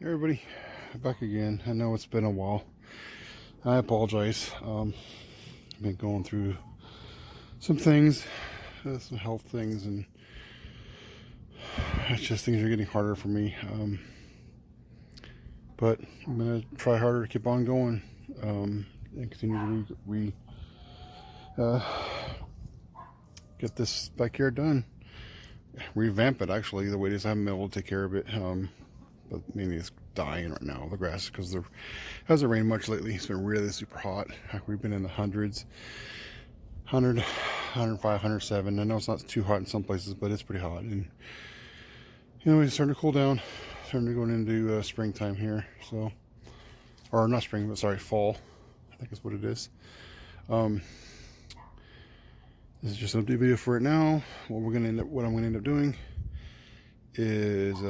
Hey everybody, back again. I know it's been a while. I apologize. I've been going through some things, some health things, and it's just things are getting harder for me. But I'm gonna try harder to keep on going and continue to uh, get this backyard done. Revamp it actually. The way it is, I haven't been able to take care of it. But maybe it's dying right now, the grass, because there hasn't rained much lately. It's been really super hot. Like we've been in the hundreds, 100, 105, 107. I know it's not too hot in some places, but it's pretty hot. And it's starting to cool down, starting to go into springtime here. So, or not spring, but sorry, fall. I think is what it is. This is just an update video for it now. What I'm gonna end up doing is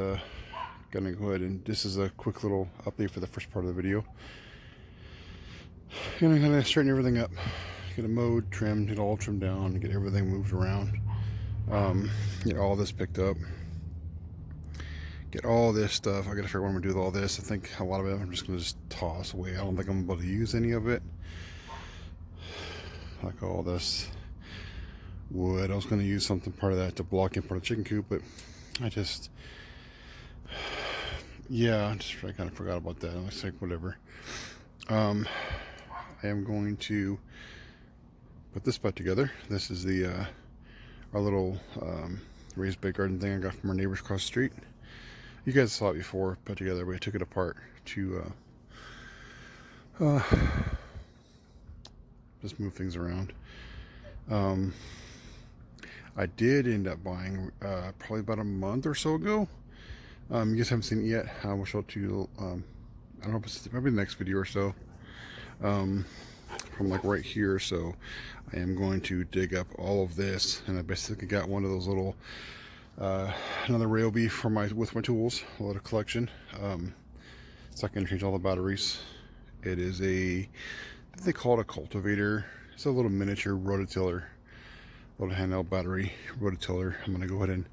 gonna go ahead and this is a quick little update for the first part of the video. Gonna kind of straighten everything up, get it mowed, trimmed, get it all trimmed down, get everything moved around, get all this picked up, get all this stuff. I gotta figure out what I'm gonna do with all this. I think a lot of it I'm just gonna toss away. I don't think I'm able to use any of it. Like all this wood, I was gonna use something part of that to block in part of the chicken coop, but I just I kind of forgot about that. I was like, whatever. I am going to put this back together. This is the our little raised bed garden thing I got from our neighbors across the street. You guys saw it before, put together. We took it apart to just move things around. I did end up buying probably about a month or so ago. You guys haven't seen it yet. I will show it to you. I don't know if it's maybe the next video or so. From like right here. So I am going to dig up all of this, and I basically got one of those little another Ryobi for with my tools, a little collection. So I can change all the batteries. It is I think they call it a cultivator. It's a little miniature rototiller, little handheld battery rototiller. I'm gonna go ahead and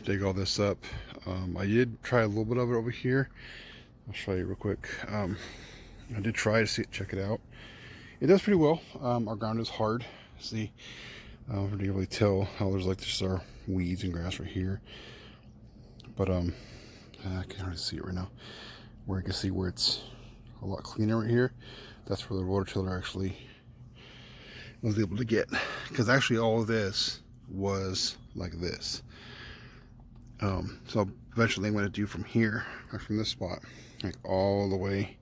dig all this up. I did try a little bit of it over here. I'll show you real quick. I did try to check it out. It does pretty well. Our ground is hard. See, you can really tell how there's like just our weeds and grass right here. But I can't really see it right now. Where you can see where it's a lot cleaner right here. That's where the rototiller actually was able to get. Because actually all of this was like this. So eventually I'm going to do from here, or from this spot, like all the way,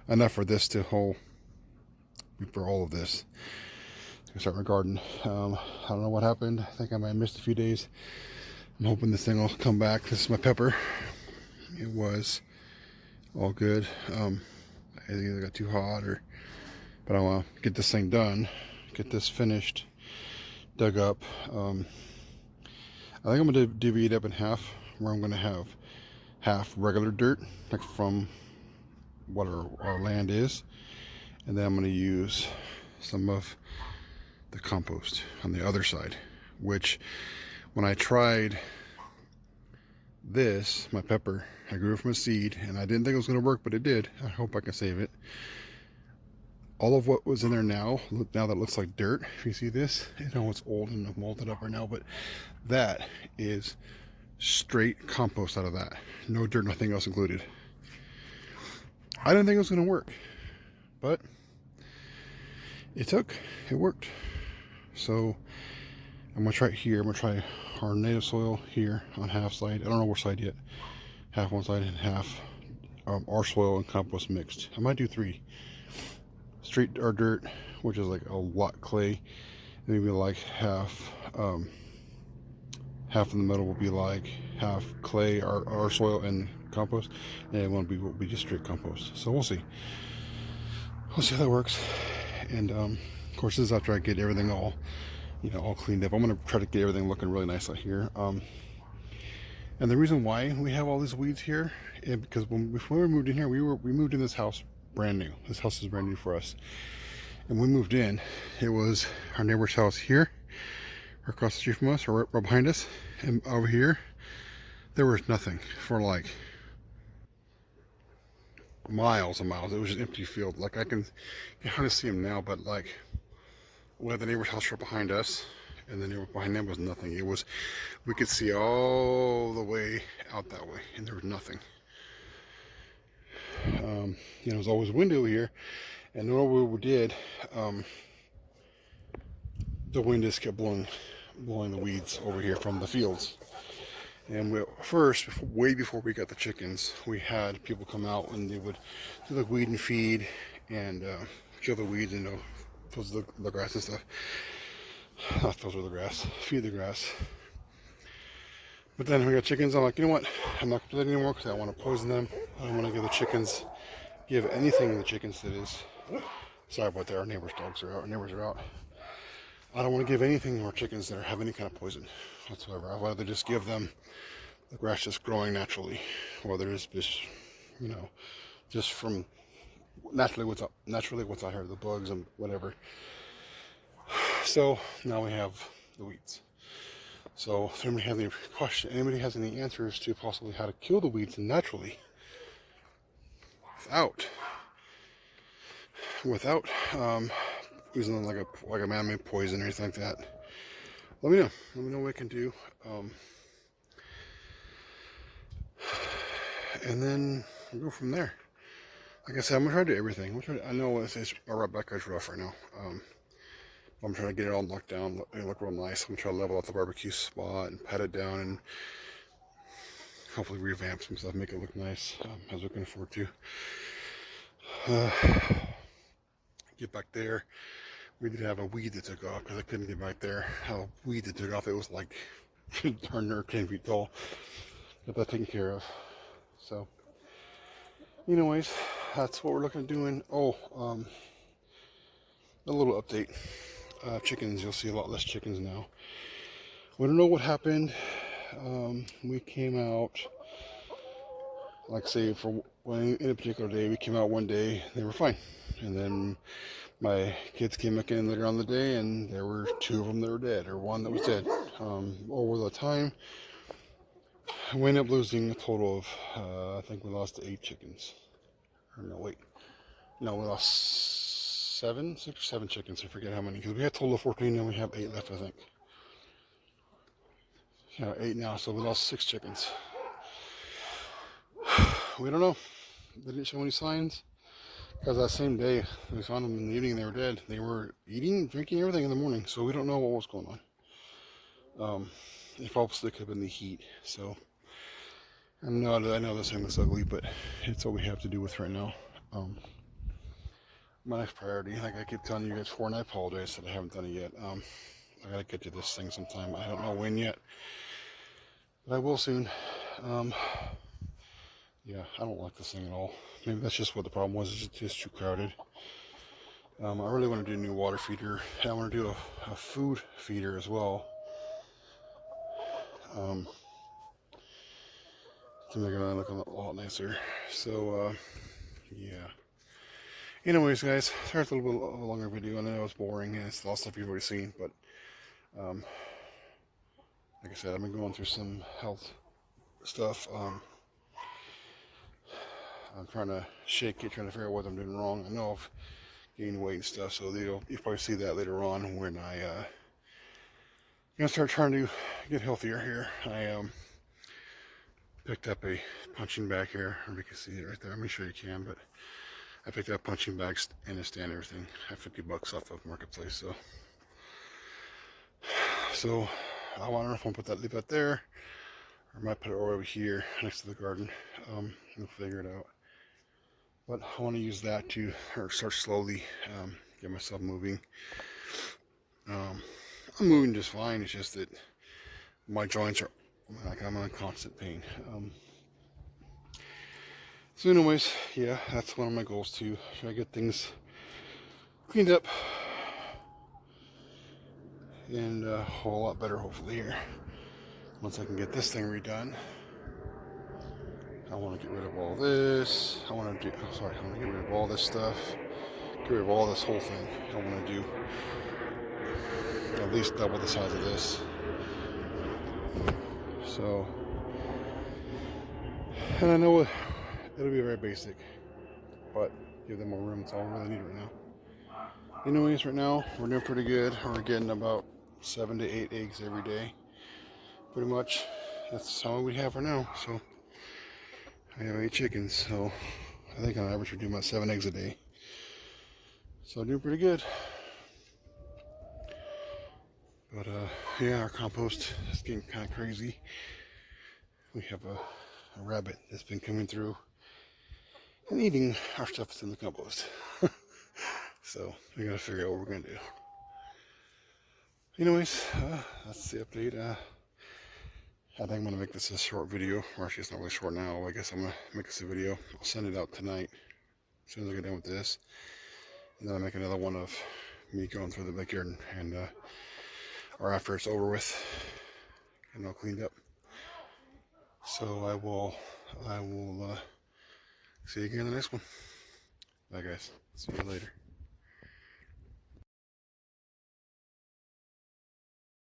enough for this to hold, for all of this. I'm start my garden. I don't know what happened. I think I might have missed a few days. I'm hoping this thing will come back. This is my pepper. It was all good. I either got too hot but I want to get this thing done, get this finished, dug up. I think I'm going to divvy it up in half, where I'm going to have half regular dirt, like from what our land is, and then I'm going to use some of the compost on the other side, which when I tried this, my pepper, I grew it from a seed, and I didn't think it was going to work, but it did. I hope I can save it. All of what was in there now that looks like dirt. If you see this, I know it's old and molded up right now, but that is straight compost out of that. No dirt, nothing else included. I didn't think it was going to work, but it worked. So I'm going to try it here. I'm going to try our native soil here on half side. I don't know which side yet. Half one side and half our soil and compost mixed. I might do 3. Straight or dirt, which is like a lot clay, maybe like half in the middle will be like half clay, our soil and compost, and one will be just straight compost. So we'll see how that works. And of course this is after I get everything all cleaned up. I'm gonna try to get everything looking really nice out here. And the reason why we have all these weeds here is because before we moved in here, we moved in this house brand new. This house is brand new for us. And when we moved in, it was our neighbor's house here, or across the street from us, or right behind us, and over here. There was nothing for like miles and miles. It was just empty field. Like I can hardly see them now, but like we had the neighbor's house right behind us, and the neighbor behind them was nothing. It was, we could see all the way out that way, and there was nothing. There was always a window here, and whenever we did, the wind just kept blowing the weeds over here from the fields. And way before we got the chickens, we had people come out and they would do the weed and feed and kill the weeds and filter the grass and stuff. Not filter the grass, feed the grass. But then we got chickens. I'm like, you know what? I'm not gonna do that anymore because I want to poison them. I don't want to give anything to the chickens that is. Sorry about that. Our neighbors' dogs are out. Our neighbors are out. I don't want to give anything to our chickens that have any kind of poison whatsoever. I'd rather just give them the grass just growing naturally, whether it's just, just from naturally what's out here, the bugs and whatever. So now we have the weeds. So if anybody has any answers to possibly how to kill the weeds naturally without using like a man-made poison or anything like that, let me know. Let me know what I can do. And then we'll go from there. Like I said, I'm gonna try to do everything. I know our backyard's rough right now. I'm trying to get it all knocked down and look real nice. I'm gonna try to level out the barbecue spot and pat it down and hopefully revamp some stuff, make it look nice. I was looking forward to. Get back there. We did have a weed that took off because I couldn't get back there. How weed that took off, it was like darn near 10 feet tall. Got that taken care of. So, anyways, that's what we're looking at doing. Oh, a little update. Chickens, you'll see a lot less chickens now. We don't know what happened. We came out, like say, in a particular day, we came out one day, they were fine. And then my kids came back in later on the day, and there were 2 of them that were dead, or 1 that was dead. Over the time, we ended up losing a total of, I think we lost 8 chickens. Or no, wait. No, we lost 6 or 7 chickens. I forget how many, because we had a total of 14, and we have 8 left, I think. Yeah, 8 now, so we lost 6 chickens. We don't know. They didn't show any signs. Because that same day, we found them in the evening, they were dead. They were eating, drinking, everything in the morning, so we don't know what was going on. It probably could have been the heat, so. I know this thing looks ugly, but it's what we have to do with right now. My next priority, like I keep telling you guys before, and I apologize that I haven't done it yet. I gotta get to this thing sometime. I don't know when yet, but I will soon. Yeah, I don't like this thing at all. Maybe that's just what the problem was. It's just too crowded. I really want to do a new water feeder. I want to do a food feeder as well. To make it look a lot nicer. So, yeah. Anyways, guys, sorry it's a little bit of a longer video. I know it was boring and it's a lot of stuff you've already seen, but like I said, I've been going through some health stuff. I'm trying to shake it, trying to figure out what I'm doing wrong. I know I've gained weight and stuff, so you'll probably see that later on when I gonna start trying to get healthier here. I picked up a punching bag here, or you can see it right there. I'm sure you can, but I picked up punching bags and a stand and everything at $50 off of Marketplace. So I don't know if I'm gonna leave that there, or I might put it over here next to the garden. We'll figure it out. But I want to use that to start slowly get myself moving. I'm moving just fine. It's just that my joints are like I'm in constant pain. So anyways, yeah, that's one of my goals to try to get things cleaned up and a whole lot better hopefully here. Once I can get this thing redone. I want to get rid of all this. I want to get rid of all this stuff. Get rid of all this whole thing. I want to do at least double the size of this. So And I know it'll be very basic, but give them more room. That's all we really need right now. Anyways, right now we're doing pretty good. We're getting about 7 to 8 eggs every day. Pretty much. That's all we have for now. So I have 8 chickens. So I think on average we're doing about 7 eggs a day. So doing pretty good. But yeah, our compost is getting kind of crazy. We have a rabbit that's been coming through and eating our stuff that's in the compost. So we gotta figure out what we're gonna do. Anyways, that's the update. I think I'm gonna make this a short video. Or actually, it's not really short now. I guess I'm gonna make this a video. I'll send it out tonight as soon as I get done with this, and then I'll make another one of me going through the backyard and or after it's over with and all cleaned up. So I will see you again in the next one. Bye guys. See you later.